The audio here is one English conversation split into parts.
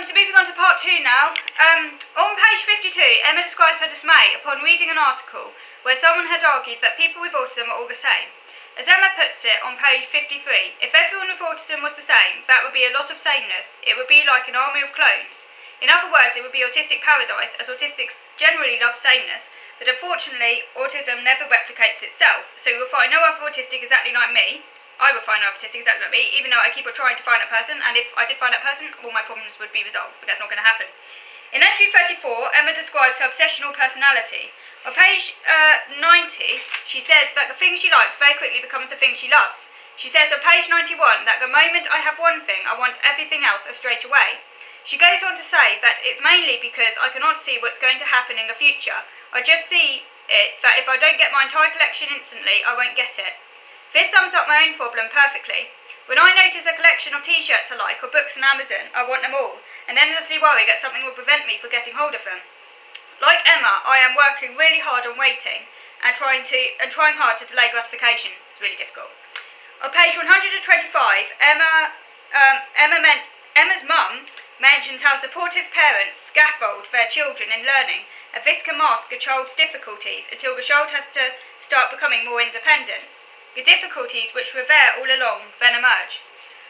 So moving on to part 2 now. On page 52, Emma describes her dismay upon reading an article where someone had argued that people with autism are all the same. As Emma puts it on page 53, if everyone with autism was the same, that would be a lot of sameness. It would be like an army of clones. In other words, it would be autistic paradise, as autistics generally love sameness, but unfortunately, autism never replicates itself, so you will find no other autistic exactly like me. I will find no other autistic exactly like me, even though I keep on trying to find that person, and if I did find that person, all my problems would be resolved, but that's not going to happen. In entry 34, Emma describes her obsessional personality. On page 90, she says that the thing she likes very quickly becomes the thing she loves. She says on page 91 that the moment I have one thing, I want everything else straight away. She goes on to say that it's mainly because I cannot see what's going to happen in the future. I just see it that if I don't get my entire collection instantly, I won't get it. This sums up my own problem perfectly. When I notice a collection of t-shirts I like or books on Amazon, I want them all, and endlessly worry that something will prevent me from getting hold of them. Like Emma, I am working really hard on waiting and trying hard to delay gratification. It's really difficult. On page 125, Emma's mum mentions how supportive parents scaffold their children in learning, and this can mask a child's difficulties until the child has to start becoming more independent. The difficulties which were there all along then emerge.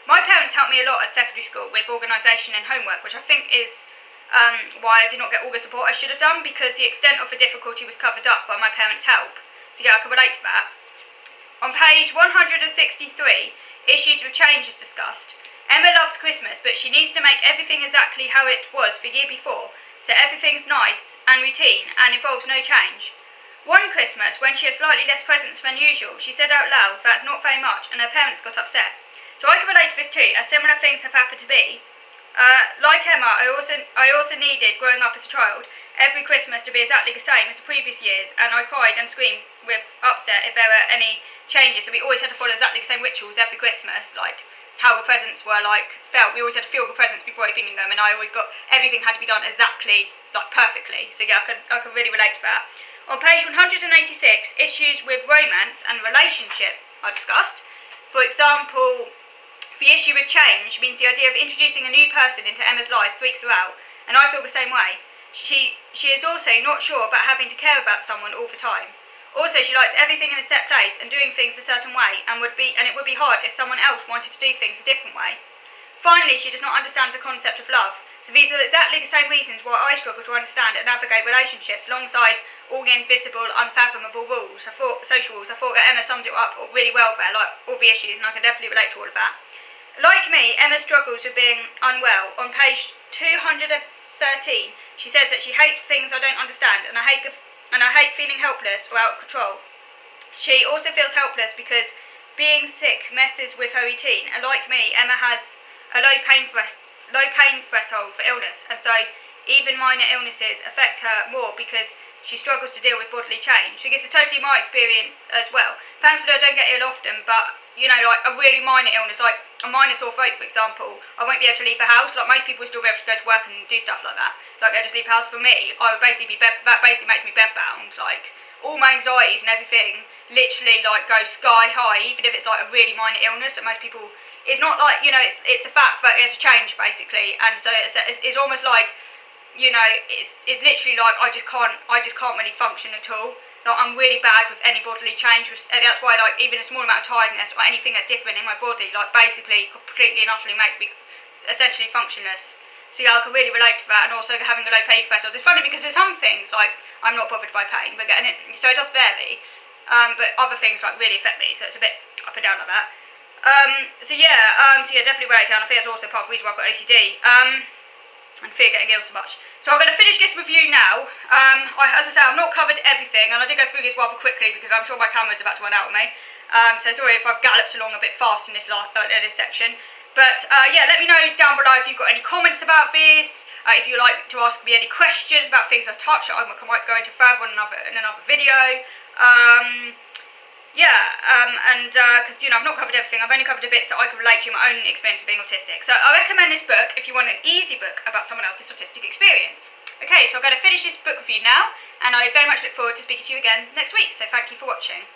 My parents helped me a lot at secondary school with organisation and homework, which I think is why I did not get all the support I should have done, because the extent of the difficulty was covered up by my parents' help. So yeah, I can relate to that. On page 163, issues with change is discussed. Emma loves Christmas, but she needs to make everything exactly how it was the year before, so everything's nice and routine and involves no change. One Christmas, when she had slightly less presents than usual, she said out loud that's not very much, and her parents got upset. So I can relate to this too, as similar things have happened to me. Like Emma, I also needed, growing up as a child, every Christmas to be exactly the same as the previous years, and I cried and screamed with upset if there were any changes. So we always had to follow exactly the same rituals every Christmas, like how the presents were felt. We always had to feel the presents before opening them, and I always got everything had to be done exactly perfectly. So yeah, I can really relate to that. On page 186, issues with romance and relationship are discussed. For example, the issue with change means the idea of introducing a new person into Emma's life freaks her out, and I feel the same way. She is also not sure about having to care about someone all the time. Also, she likes everything in a set place and doing things a certain way, and it would be hard if someone else wanted to do things a different way. Finally, she does not understand the concept of love. So these are exactly the same reasons why I struggle to understand and navigate relationships alongside all the invisible, unfathomable social rules. I thought that Emma summed it up really well there, like all the issues, and I can definitely relate to all of that. Like me, Emma struggles with being unwell. On page 213, she says that she hates things I don't understand, and I hate feeling helpless or out of control. She also feels helpless because being sick messes with her routine, and like me, Emma has a low pain threshold for illness, and so even minor illnesses affect her more because she struggles to deal with bodily change. So this is totally my experience as well. Thankfully I don't get ill often, but like a really minor illness, like a minor sore throat for example, I won't be able to leave the house. Like most people will still be able to go to work and do stuff like that. Like they just leave the house. For me, I would basically that basically makes me bedbound. Like all my anxieties and everything literally go sky high, even if it's like a really minor illness that most people. It's not like, it's a fact that it's a change basically, and so it's almost like, it's literally like I just can't really function at all. Like I'm really bad with any bodily change, and that's why even a small amount of tiredness or anything that's different in my body, basically completely and utterly makes me essentially functionless. So yeah, I can really relate to that, and also having a low pain threshold. It's funny because there's some things I'm not bothered by pain, so it does vary, but other things really affect me. So it's a bit up and down like that. So yeah, definitely relate to that. And I think that's also part of the reason why I've got OCD. And fear getting ill so much. So I'm going to finish this review now. As I say, I've not covered everything, and I did go through this rather quickly because I'm sure my camera's about to run out on me. So sorry if I've galloped along a bit fast in this section. But yeah, let me know down below if you've got any comments about this. If you'd like to ask me any questions about things I've touched, I might go into further in another video. Because I've not covered everything. I've only covered a bit so I can relate to my own experience of being autistic. So I recommend this book if you want an easy book about someone else's autistic experience. Okay, so I'm going to finish this book review now, and I very much look forward to speaking to you again next week. So thank you for watching.